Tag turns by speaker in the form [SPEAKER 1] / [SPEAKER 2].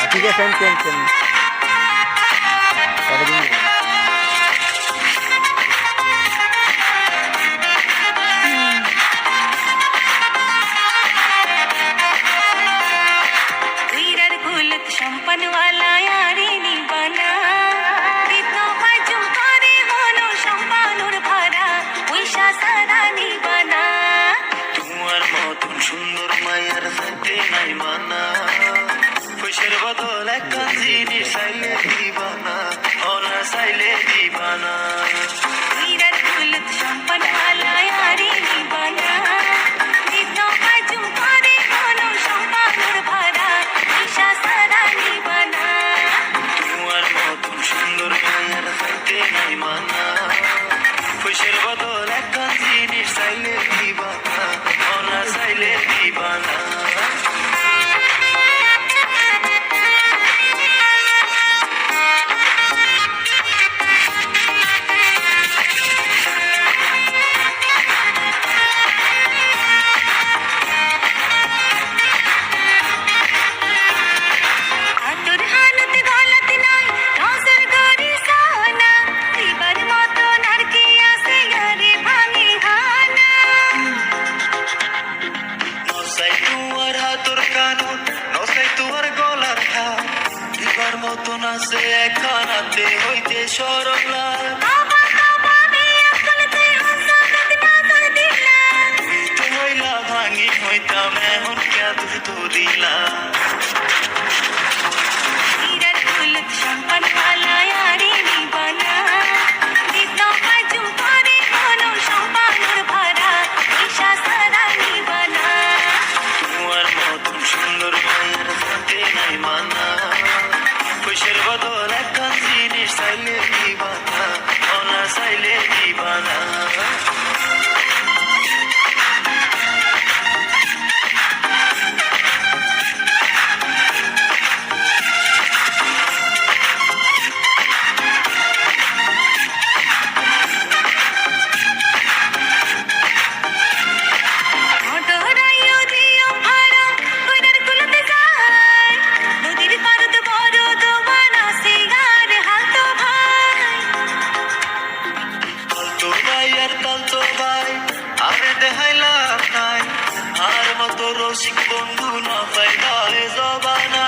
[SPEAKER 1] ठीक है send send send
[SPEAKER 2] সম্পন্ন वाला यारी निबाना दिनो बाजुम करे होनो সম্পানুর ভরা ওইসা সারা নিবানা
[SPEAKER 3] তোমার মতন সুন্দর মায়ের সাথে নাই মানা পয়সার বদল একটা জিনিস চাইলে দিবানা ওনা চাইলে দিবানা
[SPEAKER 2] বিরাট ফুলত সম্পন্ন वाला यारी নিবানা দিনো বাজুম করে होनो সম্পানুর ভরা ওইসা সারা নিবানা
[SPEAKER 3] তোমার মতন সুন্দর মায়ের সাথে নাই মানা পয়সার বদল একটা জিনিস চাইলে দিবানা ওনা চাইলে দিবানা
[SPEAKER 2] আতর হানত গলত নাই নজর গরি সানা দিবার মতো নারকি আসে ইয়ারে ভাঙি হানা
[SPEAKER 3] নসাই তোমার হাতর কানুন নসাই তোমার গলার হার দিবার মতন আছে একখানাতে হইতে সরলা
[SPEAKER 2] বাবা বাবা মিয়া কলতে হসানত নজর দিলা
[SPEAKER 3] তুই তো হইলা ভাঙি হইতাম এমন কে তুই তো দিলা
[SPEAKER 2] বিরাট ফুলত সম্পন্ন वाला यारी নিবানা দিনো বাজুম করে होनो সম্পানুর ভরা ওইসা সারা নিবানা
[SPEAKER 3] তোমার মতন সুন্দর মায়ের সাথে নাই মানা পয়সার বদল একটা জিনিস চাইলে দিবানা ওনা চাইলে দিবানা
[SPEAKER 2] মটরাইও দিও ভাড়া কইনার কুলতে যায় নদীর পারত বড় দোবানা সিগার হালতো ভাই
[SPEAKER 3] তালতো ভাই আর তালতো ভাই আরে দেখাইলাম নাই আর মতো রসিক বন্ধু না পাইলা জবানা